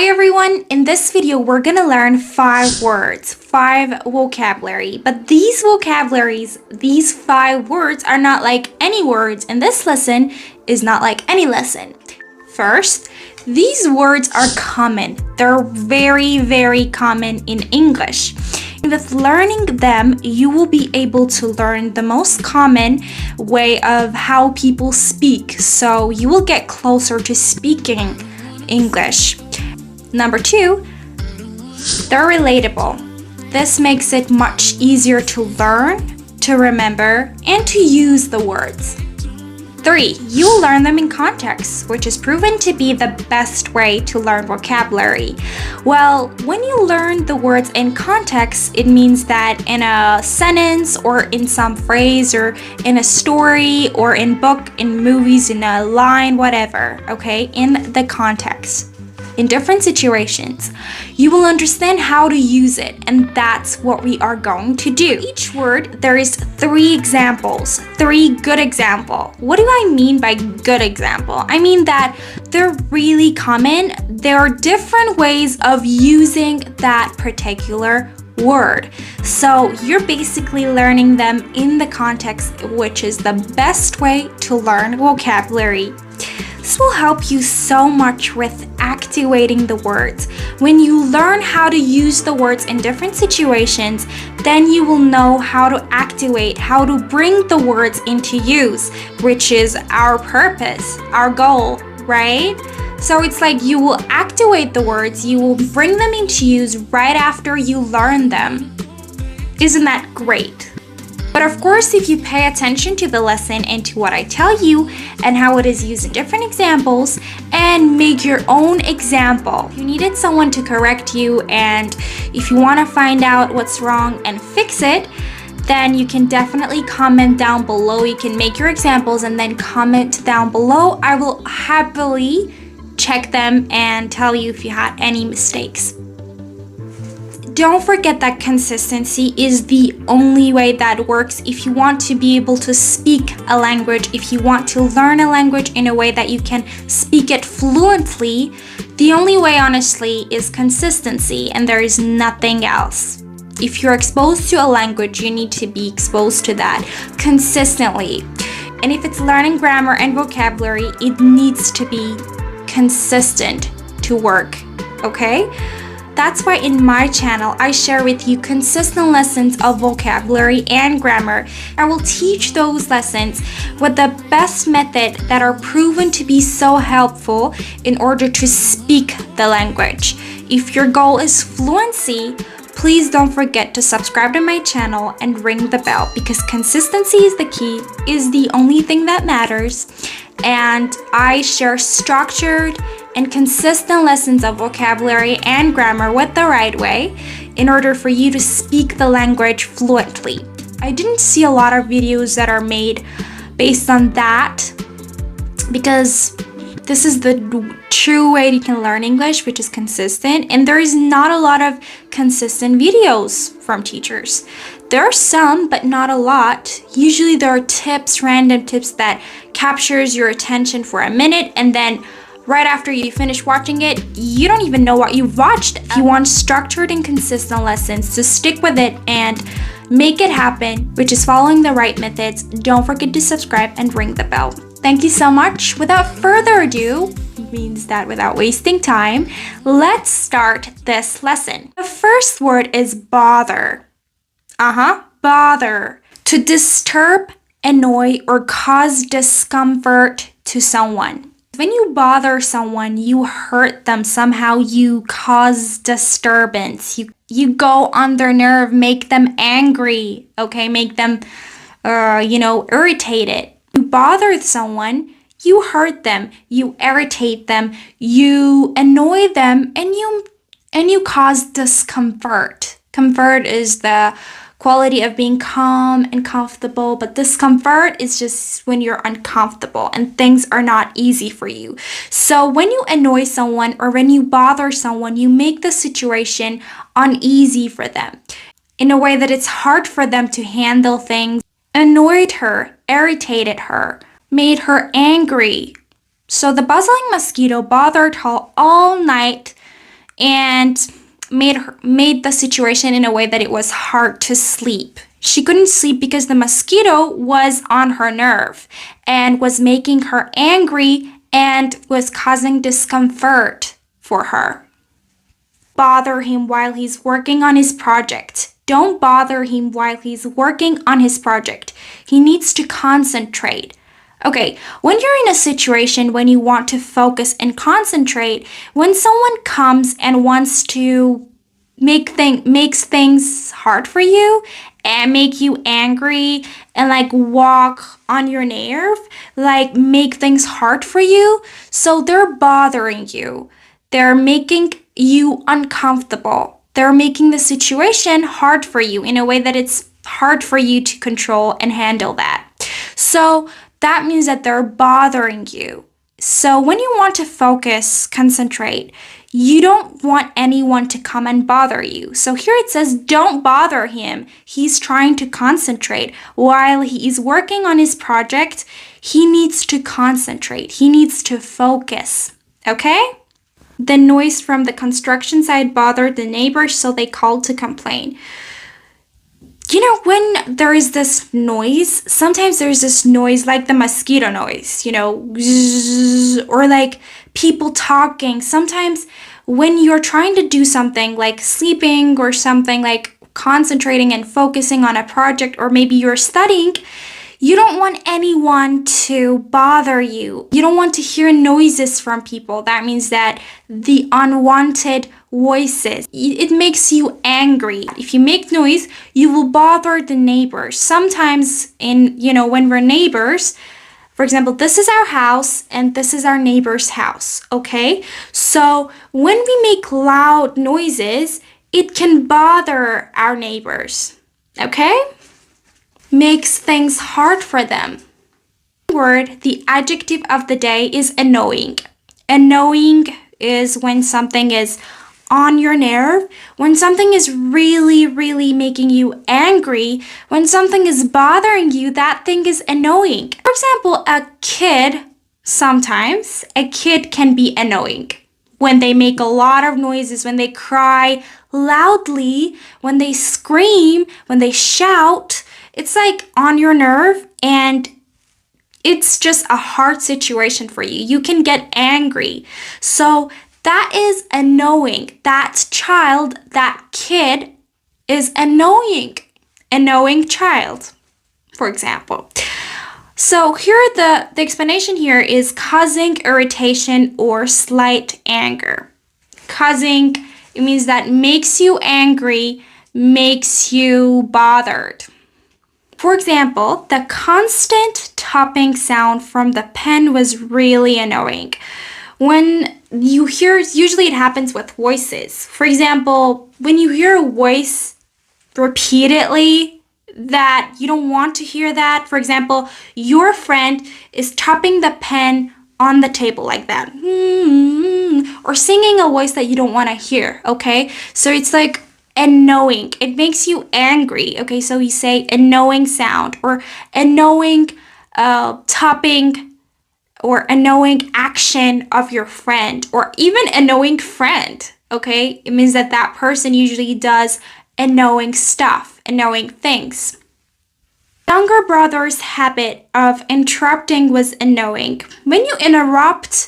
Hi everyone, in this video we're gonna learn 5 words, 5 vocabulary, but these 5 words are not like any words, and this lesson is not like any lesson. First, these words are common. They're very common in English. With learning them, you will be able to learn the most common way of how people speak, so you will get closer to speaking English. Number 2, they're relatable. This makes it much easier to learn, to remember, and to use the words. 3, you'll learn them in context, which is proven to be the best way to learn vocabulary. Well, when you learn the words in context, it means that in a sentence or in some phrase or in a story or in book, in movies, in a line, whatever, okay, in the context. In different situations, you will understand how to use it, and that's what we are going to do. Each word, there is 3 examples, 3 good examples. What do I mean by good example? I mean that they're really common. There are different ways of using that particular word. So you're basically learning them in the context, which is the best way to learn vocabulary. This will help you so much with activating the words. When you learn how to use the words in different situations, then you will know how to activate, how to bring the words into use, which is our purpose, our goal, right? So it's like you will activate the words, you will bring them into use right after you learn them. Isn't that great? But of course, if you pay attention to the lesson and to what I tell you and how it is used in different examples and make your own example. If you needed someone to correct you and if you want to find out what's wrong and fix it, then you can definitely comment down below. You can make your examples and then comment down below. I will happily check them and tell you if you had any mistakes. Don't forget that consistency is the only way that works if you want to be able to speak a language, if you want to learn a language in a way that you can speak it fluently. The only way, honestly, is consistency, and there is nothing else. If you're exposed to a language, you need to be exposed to that consistently. And if it's learning grammar and vocabulary, it needs to be consistent to work, okay? That's why in my channel, I share with you consistent lessons of vocabulary and grammar. I will teach those lessons with the best method that are proven to be so helpful in order to speak the language. If your goal is fluency, please don't forget to subscribe to my channel and ring the bell, because consistency is the key, is the only thing that matters. And I share structured and consistent lessons of vocabulary and grammar with the right way in order for you to speak the language fluently. I didn't see a lot of videos that are made based on that, because this is the true way you can learn English, which is consistent, and there is not a lot of consistent videos from teachers. There are some, but not a lot. Usually there are tips, random tips that captures your attention for a minute, and then right after you finish watching it, you don't even know what you've watched. If you want structured and consistent lessons, to stick with it and make it happen, which is following the right methods, don't forget to subscribe and ring the bell. Thank you so much. Without further ado, means that without wasting time, let's start this lesson. The first word is bother. Bother. To disturb, annoy, or cause discomfort to someone. When you bother someone, you hurt them somehow, you cause disturbance, you go on their nerve, make them angry, okay, make them, irritated. You bother someone, you hurt them, you irritate them, you annoy them, and you cause discomfort. Comfort is the quality of being calm and comfortable, but discomfort is just when you're uncomfortable and things are not easy for you. So when you annoy someone or when you bother someone, you make the situation uneasy for them in a way that it's hard for them to handle things. Annoyed her, irritated her, made her angry. So the buzzing mosquito bothered her all night and made the situation in a way that it was hard to sleep. She couldn't sleep because the mosquito was on her nerve and was making her angry and was causing discomfort for her. Bother him while he's working on his project. Don't bother him while he's working on his project. He needs to concentrate. Okay, when you're in a situation when you want to focus and concentrate, when someone comes and wants to makes things hard for you and make you angry and like walk on your nerve, like make things hard for you, so they're bothering you. They're making you uncomfortable. They're making the situation hard for you in a way that it's hard for you to control and handle that. So that means that they're bothering you. So when you want to focus, concentrate, you don't want anyone to come and bother you. So here it says, don't bother him. He's trying to concentrate. While he is working on his project, he needs to concentrate. He needs to focus. Okay? The noise from the construction site bothered the neighbors, so they called to complain. You know, when there is this noise, sometimes there's this noise like the mosquito noise, or like people talking. Sometimes when you're trying to do something like sleeping or something like concentrating and focusing on a project, or maybe you're studying, you don't want anyone to bother you. You don't want to hear noises from people. That means that the unwanted voices, it makes you angry. If you make noise, you will bother the neighbors. Sometimes when we're neighbors, for example, this is our house and this is our neighbor's house, okay? So when we make loud noises, it can bother our neighbors, okay? Makes things hard for them. The adjective of the day is annoying. Annoying is when something is on your nerve, when something is really, really making you angry, when something is bothering you, that thing is annoying. For example, sometimes a kid can be annoying when they make a lot of noises, when they cry loudly, when they scream, when they shout. It's like on your nerve, and it's just a hard situation for you. You can get angry. So that is annoying. That child, that kid is annoying. Annoying child, for example. So here the explanation here is causing irritation or slight anger. Causing, it means that makes you angry, makes you bothered. For example, the constant tapping sound from the pen was really annoying. When you hear, usually it happens with voices. For example, when you hear a voice repeatedly that you don't want to hear that, for example, your friend is tapping the pen on the table like that, or singing a voice that you don't want to hear, okay? So it's like annoying. It makes you angry, okay? So you say annoying sound, or annoying tapping, or annoying action of your friend, or even annoying friend, okay? It means that that person usually does annoying stuff, annoying things. Younger brother's habit of interrupting was annoying. When you interrupt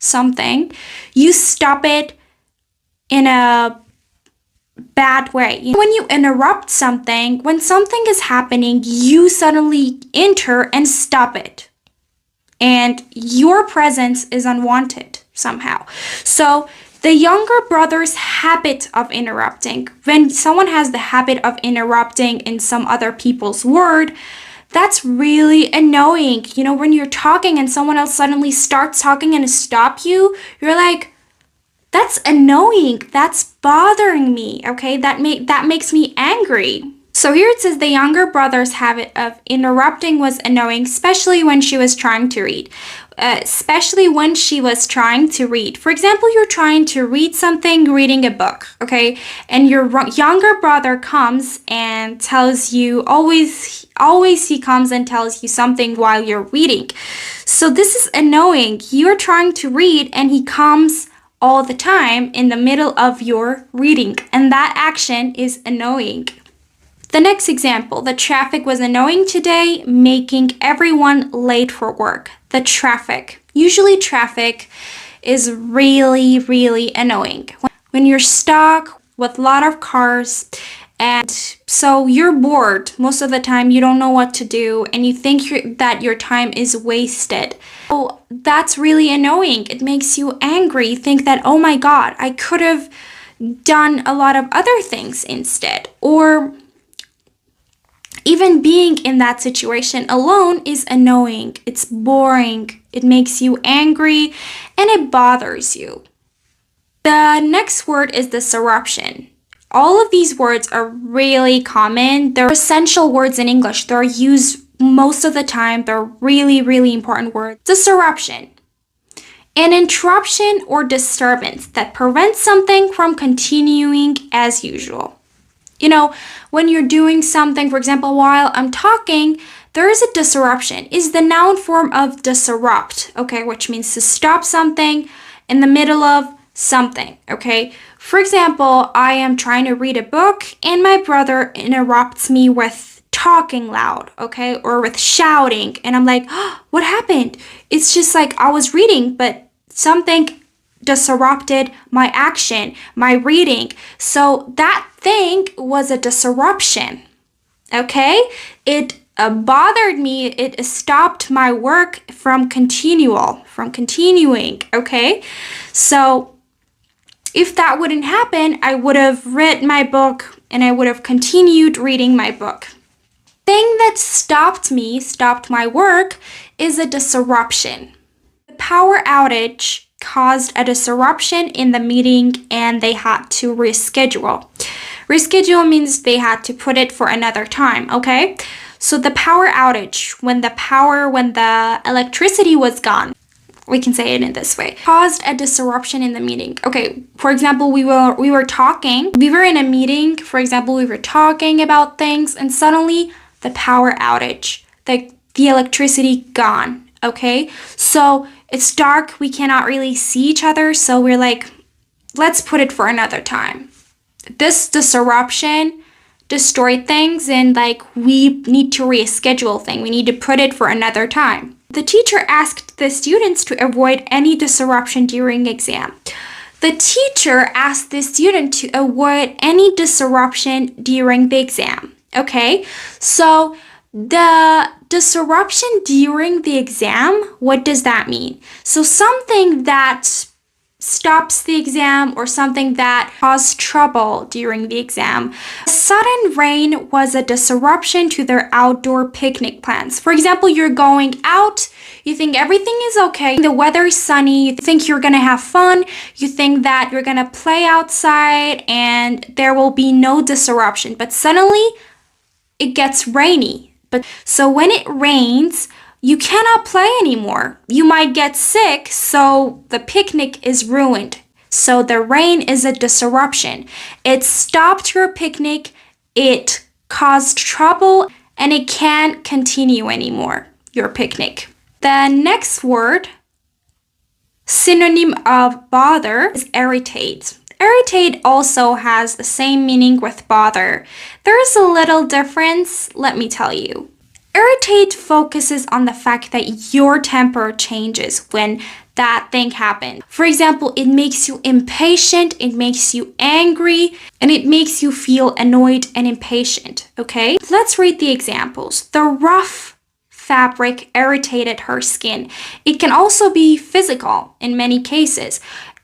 something, you stop it in a bad way. When you interrupt something, when something is happening, you suddenly enter and stop it. And your presence is unwanted somehow. So the younger brother's habit of interrupting, when someone has the habit of interrupting in some other people's word, that's really annoying. When you're talking and someone else suddenly starts talking and stop you, you're like, that's annoying. That's bothering me, okay? That makes me angry. So here it says the younger brother's habit of interrupting was annoying, especially when she was trying to read. For example, you're trying to read something, reading a book, okay? And your younger brother comes and tells you, always he comes and tells you something while you're reading. So this is annoying. You're trying to read and he comes all the time in the middle of your reading, and that action is annoying. The next example, the traffic was annoying today, making everyone late for work. The traffic. Usually traffic is really, really annoying. When you're stuck with a lot of cars, and so you're bored most of the time, you don't know what to do, and you think that your time is wasted. Oh, that's really annoying. It makes you angry. You think that, oh my God, I could have done a lot of other things instead. Or even being in that situation alone is annoying. It's boring. It makes you angry and it bothers you. The next word is disruption. All of these words are really common. They're essential words in English. They're used most of the time. They're really, really important words. Disruption. An interruption or disturbance that prevents something from continuing as usual. You know, when you're doing something, for example, while I'm talking, there is a disruption. Is the noun form of disrupt, okay, which means to stop something in the middle of something, okay? For example, I am trying to read a book and my brother interrupts me with talking loud, okay, or with shouting, and I'm like, oh, what happened? It's just like I was reading, but something disrupted my action, my reading. So that thing was a disruption, okay? It bothered me. It stopped my work from continuing, okay? So if that wouldn't happen, I would have read my book and I would have continued reading my book. Thing that stopped my work, is a disruption. The power outage caused a disruption in the meeting and they had to reschedule. Reschedule means they had to put it for another time, okay? So the power outage, when the electricity was gone, we can say it in this way, caused a disruption in the meeting. Okay, for example, we were talking, we were in a meeting, for example, we were talking about things and suddenly the power outage, the electricity gone, okay? So it's dark, we cannot really see each other, so we're like, let's put it for another time. This disruption destroyed things and like we need to reschedule things. We need to put it for another time. The teacher asked the students to avoid any disruption during exam. The teacher asked the student to avoid any disruption during the exam. Okay, so the disruption during the exam, what does that mean? So something that stops the exam or something that caused trouble during the exam. Sudden rain was a disruption to their outdoor picnic plans. For example, you're going out, you think everything is okay, the weather is sunny, you think you're gonna have fun, you think that you're gonna play outside and there will be no disruption, but suddenly it gets rainy. So when it rains, you cannot play anymore. You might get sick, so the picnic is ruined. So the rain is a disruption. It stopped your picnic, it caused trouble, and it can't continue anymore, your picnic. The next word, synonym of bother, is irritate. Irritate also has the same meaning with bother. There is a little difference, let me tell you. Irritate focuses on the fact that your temper changes when that thing happens. For example, it makes you impatient, it makes you angry, and it makes you feel annoyed and impatient, okay? Let's read the examples. The rough fabric irritated her skin. It can also be physical in many cases.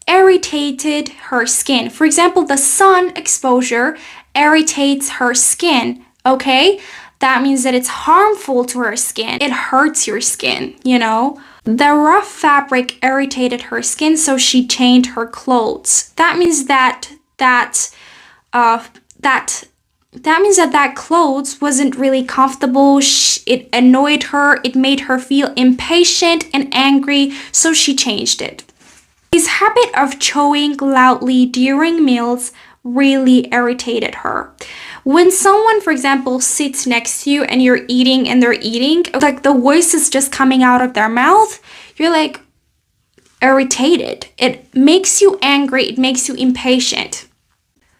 Irritated her skin. For example, the sun exposure irritates her skin, okay? That means that it's harmful to her skin. It hurts your skin, you know? The rough fabric irritated her skin, so she changed her clothes. That means that clothes wasn't really comfortable. It annoyed her. It made her feel impatient and angry, so she changed it. His habit of chewing loudly during meals really irritated her. When someone, for example, sits next to you and you're eating and they're eating, like the voice is just coming out of their mouth, you're like, irritated. It makes you angry. It makes you impatient.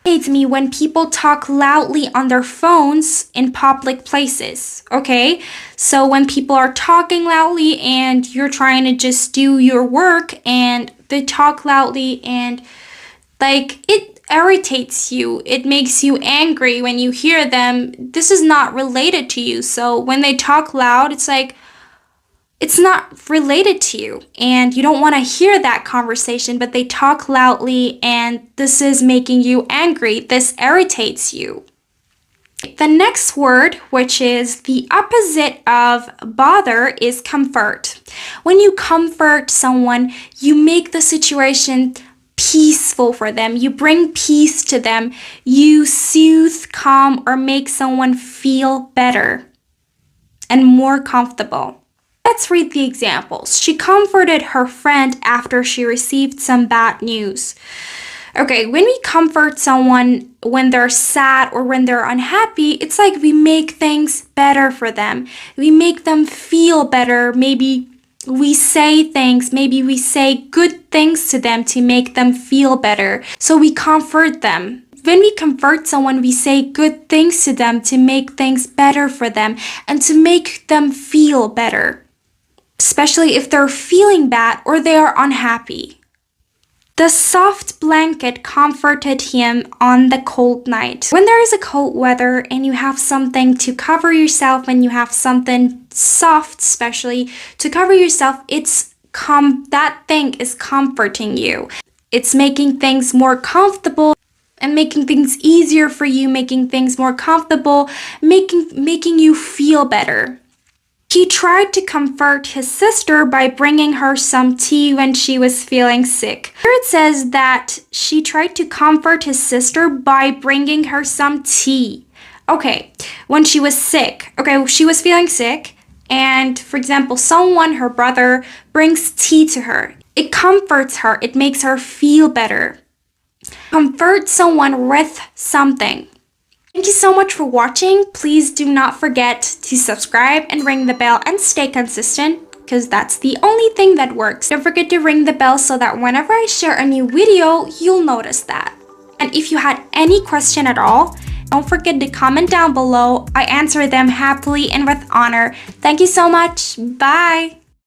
It irritates me when people talk loudly on their phones in public places. Okay? So when people are talking loudly and you're trying to just do your work and they talk loudly and it irritates you. It makes you angry when you hear them. This is not related to you. So when they talk loud, it's not related to you and you don't want to hear that conversation, but they talk loudly and this is making you angry. This irritates you. The next word, which is the opposite of bother, is comfort. When you comfort someone, you make the situation peaceful for them. You bring peace to them. You soothe, calm, or make someone feel better and more comfortable. Let's read the examples. She comforted her friend after she received some bad news. Okay, when we comfort someone when they're sad or when they're unhappy, it's like we make things better for them. We make them feel better. Maybe we say things, maybe we say good things to them to make them feel better. So we comfort them. When we comfort someone, we say good things to them to make things better for them and to make them feel better, especially if they're feeling bad or they are unhappy. The soft blanket comforted him on the cold night. When there is a cold weather and you have something to cover yourself and you have something soft, especially to cover yourself, that thing is comforting you. It's making things more comfortable and making things easier for you, making things more comfortable, making you feel better. He tried to comfort his sister by bringing her some tea when she was feeling sick. Here it says that she tried to comfort his sister by bringing her some tea. Okay, when she was sick. Okay, she was feeling sick and, for example, her brother, brings tea to her. It comforts her. It makes her feel better. Comfort someone with something. Thank you so much for watching. Please do not forget to subscribe and ring the bell and stay consistent because that's the only thing that works. Don't forget to ring the bell so that whenever I share a new video, you'll notice that. And if you had any question at all, don't forget to comment down below. I answer them happily and with honor. Thank you so much. Bye.